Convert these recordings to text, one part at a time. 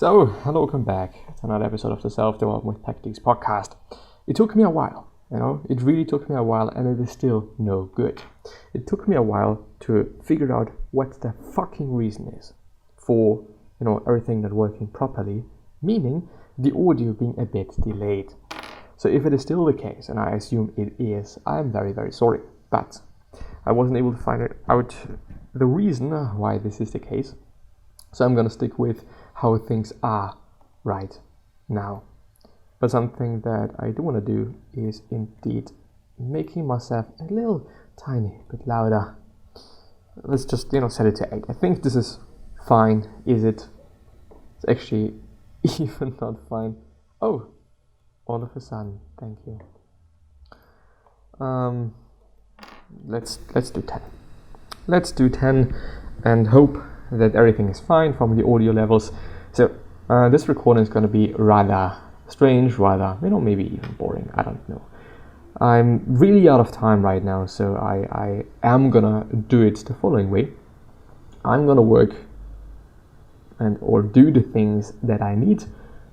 So, hello, welcome back to another episode of the Self-Development Tactics podcast. It took me a while, it really took me a while, and it is still no good. It took me a while to figure out what the fucking reason is for, everything not working properly, meaning the audio being a bit delayed. So if it is still the case, and I assume it is, I'm very, very sorry, but I wasn't able to find out the reason why this is the case. So I'm gonna stick with how things are right now. But something that I do want to do is indeed making myself a little tiny bit louder. Let's just, set it to 8. I think this is fine. Is it? It's actually even not fine. Oh, all of a sudden, thank you. Let's do 10. Let's do 10 and hope that everything is fine from the audio levels. So this recording is going to be rather strange, rather, maybe even boring. I don't know. I'm really out of time right now, so I am gonna do it the following way. I'm gonna work or do the things that I need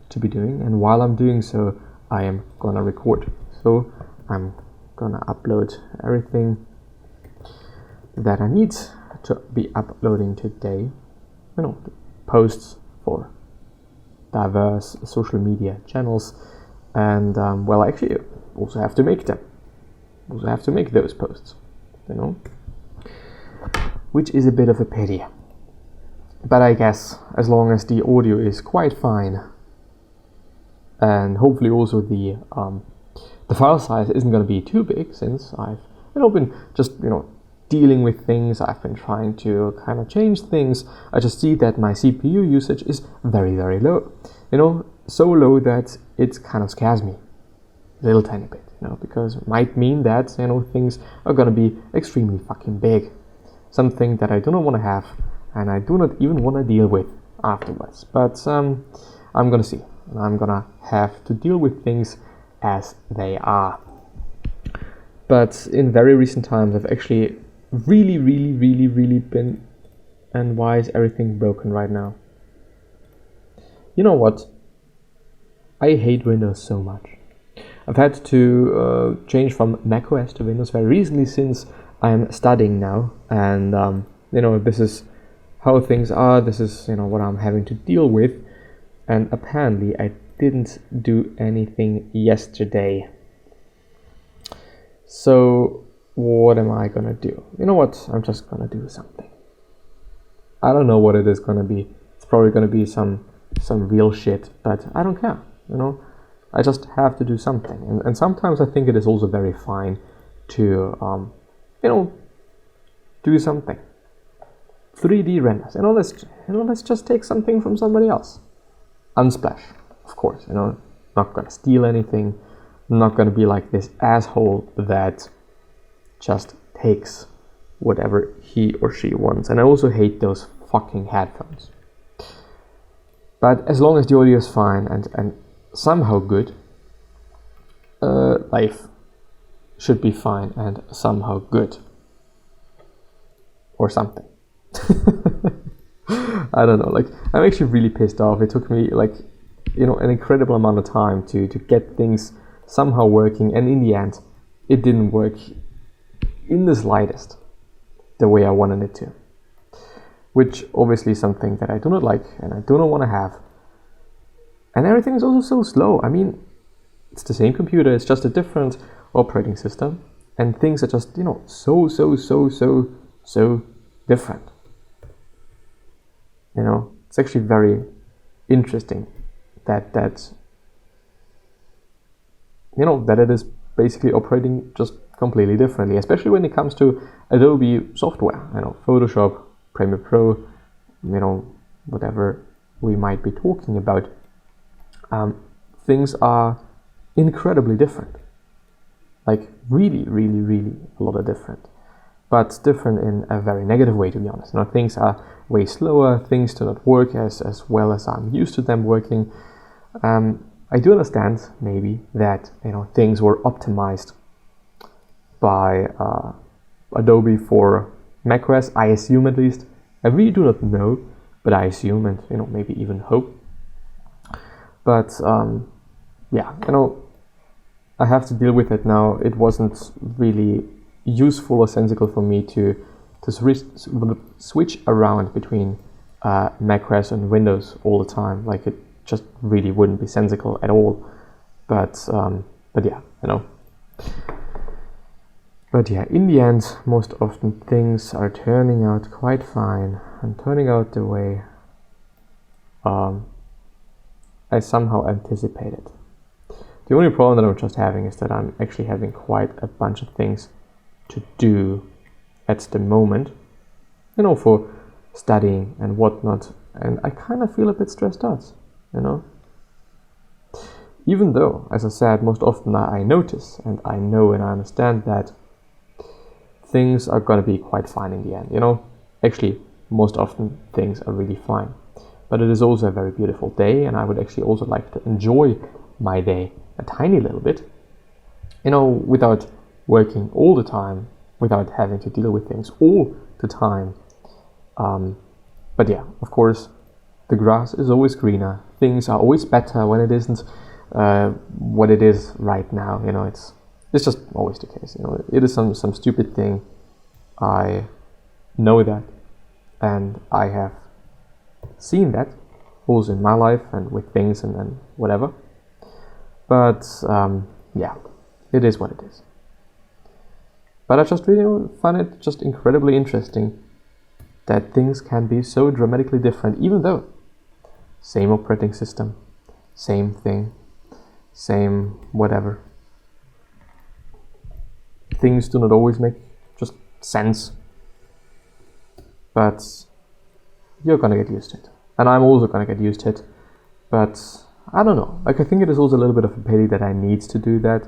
to be doing, and while I'm doing so, I am gonna record. So I'm gonna upload everything that I need to be uploading today, posts for diverse social media channels, and I actually also have to make them. Also have to make those posts, which is a bit of a pity. But I guess as long as the audio is quite fine, and hopefully also the file size isn't going to be too big, since I've been just dealing with things, I've been trying to kind of change things. I just see that my CPU usage is very, very low. So low that it kind of scares me a little tiny bit, because it might mean that, things are gonna be extremely fucking big. Something that I do not want to have, and I do not even want to deal with afterwards. But I'm gonna see. I'm gonna have to deal with things as they are. But in very recent times, I've actually really been, and why is everything broken right now? You know what? I hate Windows so much. I've had to change from macOS to Windows very recently, since I'm studying now, and this is how things are. This is what I'm having to deal with, and apparently I didn't do anything yesterday. So what am I gonna do? You know what? I'm just gonna do something. I don't know what it is gonna be. It's probably gonna be some real shit, but I don't care. I just have to do something. And sometimes I think it is also very fine to do something. 3D renders. Let's just take something from somebody else. Unsplash, of course. Not gonna steal anything. I'm not gonna be like this asshole that just takes whatever he or she wants. And I also hate those fucking headphones. But as long as the audio is fine and somehow good, life should be fine and somehow good. Or something. I don't know, I'm actually really pissed off. It took me an incredible amount of time to get things somehow working, and in the end it didn't work in the slightest the way I wanted it to, which obviously is something that I do not like and I do not want to have. And everything is also so slow. It's the same computer, it's just a different operating system, and things are just so different. It's actually very interesting that it is basically operating just completely differently, especially when it comes to Adobe software, Photoshop, Premiere Pro, whatever we might be talking about. Things are incredibly different, really a lot of different, but different in a very negative way, to be honest. Things are way slower, things do not work as well as I'm used to them working. I do understand maybe that things were optimized by Adobe for macOS. I assume, at least. I really do not know, but I assume and maybe even hope But yeah, I have to deal with it now. It wasn't really useful or sensible for me to switch around between macOS and Windows all the time. Like, it just really wouldn't be sensible at all. But yeah, But yeah, in the end, most often things are turning out quite fine and turning out the way I somehow anticipated. The only problem that I'm just having is that I'm actually having quite a bunch of things to do at the moment, for studying and whatnot, and I kind of feel a bit stressed out, Even though, as I said, most often I notice and I know and I understand that things are going to be quite fine in the end, Actually, most often things are really fine. But it is also a very beautiful day, and I would actually also like to enjoy my day a tiny little bit, without working all the time, without having to deal with things all the time. But yeah, of course, the grass is always greener. Things are always better when it isn't what it is right now. It's just always the case. It is some stupid thing. I know that, and I have seen that also in my life and with things and whatever. But yeah, it is what it is. But I just really find it just incredibly interesting that things can be so dramatically different, even though same operating system, same thing, same whatever. Things do not always make just sense, but you're gonna get used to it, and I'm also gonna get used to it. But I don't know. I think it is also a little bit of a pity that I need to do that.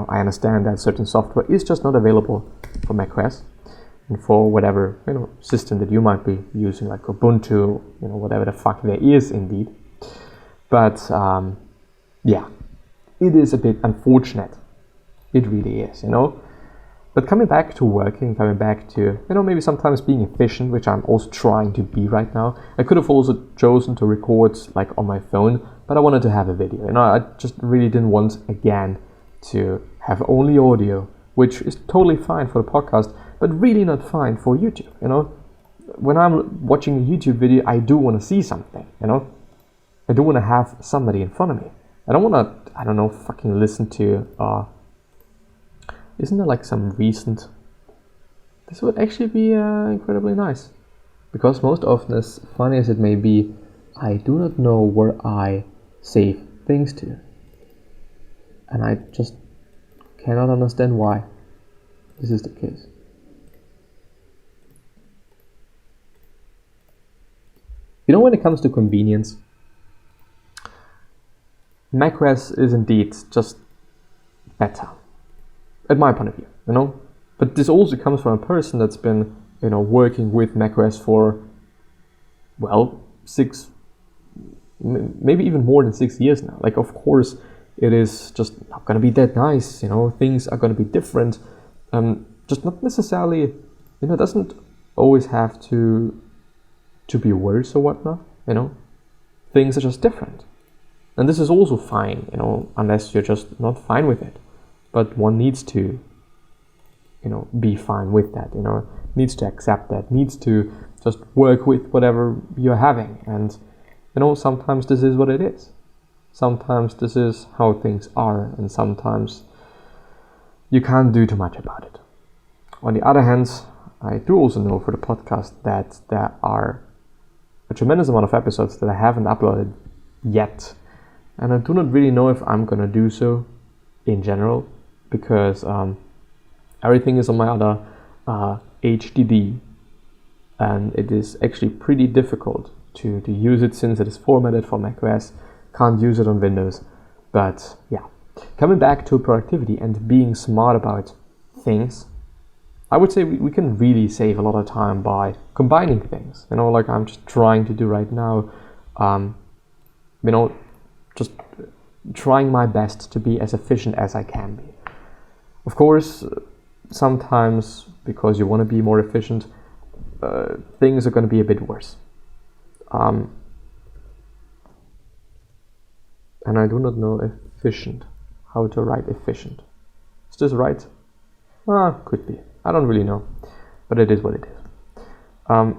I understand that certain software is just not available for macOS and for whatever system that you might be using, like Ubuntu, whatever the fuck there is indeed. But yeah, it is a bit unfortunate. It really is, But coming back to working, coming back to, maybe sometimes being efficient, which I'm also trying to be right now. I could have also chosen to record like on my phone, but I wanted to have a video. I just really didn't want, again, to have only audio, which is totally fine for the podcast, but really not fine for YouTube, When I'm watching a YouTube video, I do want to see something, I do want to have somebody in front of me. I don't want to, fucking listen to, isn't there like some recent... This would actually be incredibly nice. Because most often, as funny as it may be, I do not know where I save things to. And I just cannot understand why this is the case. When it comes to convenience, macOS is indeed just better. At my point of view, But this also comes from a person that's been, working with macOS for, 6, maybe even more than 6 years now. Like, of course, it is just not going to be that nice, things are going to be different. Just not necessarily, it doesn't always have to be worse or whatnot, Things are just different. And this is also fine, unless you're just not fine with it. But one needs to, be fine with that, needs to accept that, needs to just work with whatever you're having. And, sometimes this is what it is. Sometimes this is how things are, and sometimes you can't do too much about it. On the other hand, I do also know for the podcast that there are a tremendous amount of episodes that I haven't uploaded yet. And I do not really know if I'm gonna do so in general, because everything is on my other HDD, and it is actually pretty difficult to use it since it is formatted for macOS. Can't use it on Windows. But yeah, coming back to productivity and being smart about things, I would say we can really save a lot of time by combining things, like I'm just trying to do right now. Just trying my best to be as efficient as I can be. Of course, sometimes, because you want to be more efficient, things are going to be a bit worse. and I do not know efficient, how to write efficient. Is this right? Could be. I don't really know, but it is what it is.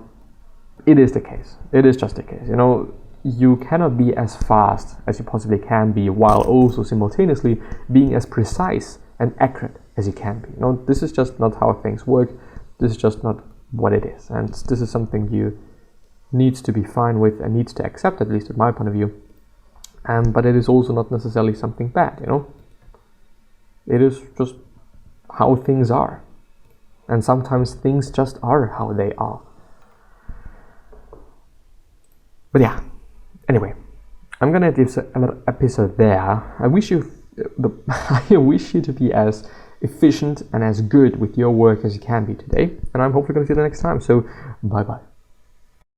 It is the case. It is just the case. You know, you cannot be as fast as you possibly can be while also simultaneously being as precise and accurate as you can be. You know, this is just not how things work. This is just not what it is. And this is something you need to be fine with and need to accept, at least in my point of view. But it is also not necessarily something bad, you know. It is just how things are. And sometimes things just are how they are. But yeah, anyway, I'm gonna do another episode there. I wish you to be as efficient and as good with your work as you can be today. And I'm hopefully gonna see you the next time. So bye bye.